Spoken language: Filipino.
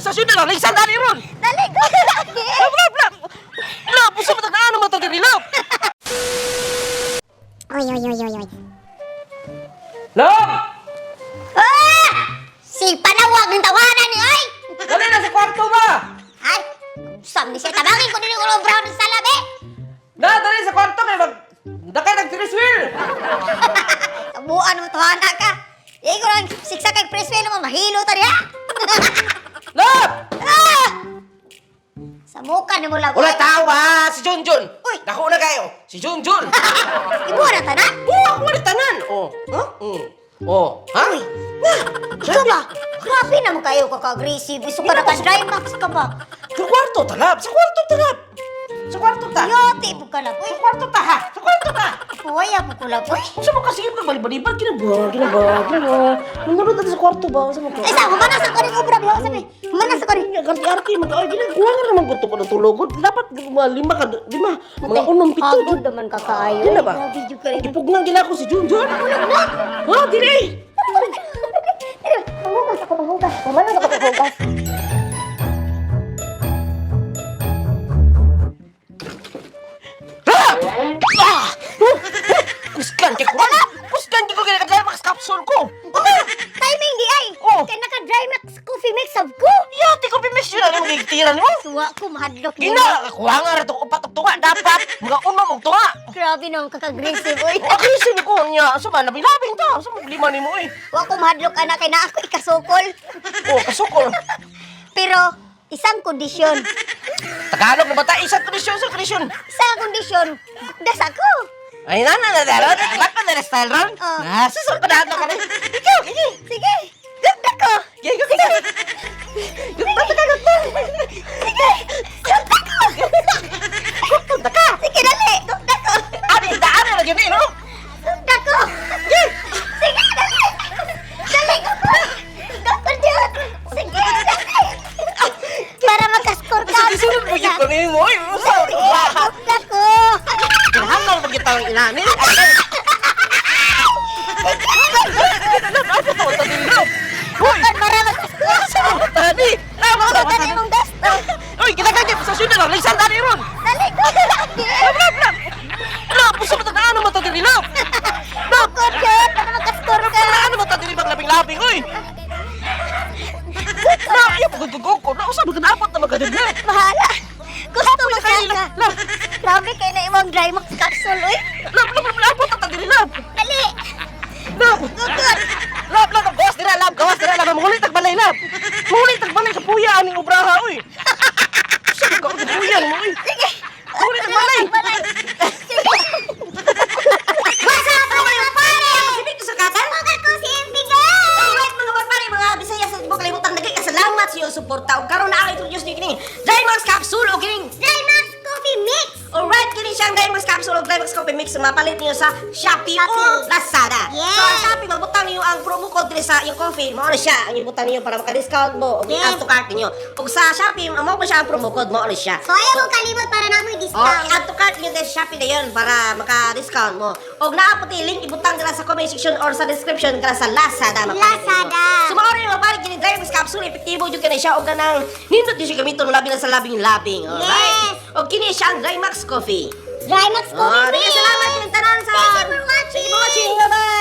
sa sino lang, lisan dali ron. Dali ko lagi. Lab, puso mo ano mo diri lab. Oy. Lab! Ah! Si panawag ng tawanan ni ay. Dali na sa kwarto ba? Ay, sam ni siya tabangin ko dili ulo brown sa labi. Dali sa kwarto kay dakay nag-Ferris wheel. Buan mo tawana ka. Igo lang siksa kay preswe naman mahilo ta diha. Lab! Ah! Sa muka ni mo lang. Wala tao ba? Si Junjun. Uy. Dako na kayo. Si Junjun. Ibu na tanan. Ako wala tanan. Oh. Ha? Oh. Ha? Uy. Ikaw ba? Grabe naman kayo kaka-aggressive. Iso ka naka-dry max ka ba? Sa kwarto talab. Sa kwarto talab. Sa kwarto ta. Yote po ka na po. Sa kwarto ta ha. Sa kwarto ta. Kuwaya po ko lang po. Sa mo kasi yung balibad kinabag. Nunod natin sa kwarto ba? Sa mo ka? Ay, sa manas ako rin ubra biyo sabi. Manas ako rin. Arti-arti mag-ay ginagawa nga naman gusto ko na tulog. Dapat lima. Mga unong pito. Hagod naman kakaayo. Yan na ba? Video ka rin. Ipugnan gina ko si Junjun. Ha? Dili. Mahugas ako, mahugas. Mahugas ako, mahugas. Kuskan kay ko. Kuskan kay ko kaya kadlay max capsule ko. Timing di ay. Oh. Kaya naka-dry max coffee mix of ko. Yati ko pimis yun ang gigtiran mo. Suwa ko mahadlok niya. Gina, kuha nga rin itong upat tunga. Dapat mga unom og tunga. Grabe naman kaka-aggressive, oy. Agresin ko niya. Sama, nabilabing ta. Sama, lima ni mo eh. Wa ko mahadlok anak kay na ako ikasukol. Oh, kasukol. Pero isang kondisyon. Tagalog na ba tayo? Isang kondisyon, isang kondisyon. Isang kondisyon, das ako. Ay, na, daron. Ba't pa na style ron? Oh. Susunod pa na ka rin. Ikaw, gini. Sige, ganda ko. Gini, sige. Ganda ka, ganda. Sige, ganda ko. Punta ka. Sige, dali. Ganda ko. Abi, daan na yun eh, no? Ganda ko. Sige, dali. Dali ko po. Ganda dyan. Sige, dali. Para makaskor ka. Susunod mo yung kunin mo. Sige, ganda ko. Hangal mo kita ng inanin. Ano to? Tadilog. Uy! Para makaskor. Tadi! Lama ka! Dali mong gasto. Uy! Kinagagit sa syudad! Lisan tadi ron! Dali ko. Dali. Lab! Lab! Puso mo ano mo tadilog? Lab! Skor ka. Para makaskor ka. Ano mo tadilog labing-labing? Uy! Lab! Iya pagkagugog ko! Nausan mo ka dapat na magkadaglag! Bahala. Gusto mo kayo, ka. Lab! Grabe kayo na imong dry max capsule, oy. Lab! Lab! Ang tadilog! Dali. Lab! Gugod. Lab! Gawas dira! Lab! Gawas dira! Lab! Mangulit tagbalay! Lab! Mangulit tagbalay sa puya! Aning ubraha! Uy! Saan ka ang puyan mo? Uy! Sige. Mangulit tagbalay! Sige. What's up, mga pare? Ako si Victor Sakatan! Ako si Mbigay. Alright mga barpari, mga bisaya sa buong kalimutan nagay kasalamat sa iyong suporta ug karon na ako introduce ni kining Drymax Capsule o kining Dry max coffee mix. alright kini siyang Drymax Capsule o Drymax Coffee Mix na mapalit niyo sa Shopee o Lazada. Yes. So sa Shopee mabutang niyo ang promo code diri sa iyong coffee, mao na siya ang ibutang niyo para maka-discount mo o Yes. add to cart niyo. Ug sa Shopee mao pa siya ang promo code, mao na siya. So ayaw mong kalimot para namoy Oh, discount. add to cart niyo sa Shopee na yun para maka-discount mo. Og naa puti link ibutang nila sa comment section or sa description kala sa Lazada mapalit niyo. Lazada. So mao rin mapalit kini Drymax Capsule epektibo jud kani siya og kanang nindot jud siya gamiton labi na sa labing-labing. Alright. Og kini siya ang Drymax Coffee. Dry max Oh, coffee mix. salamat kini tanan sa Thank you for watching. Thank you for watching. Bye-bye.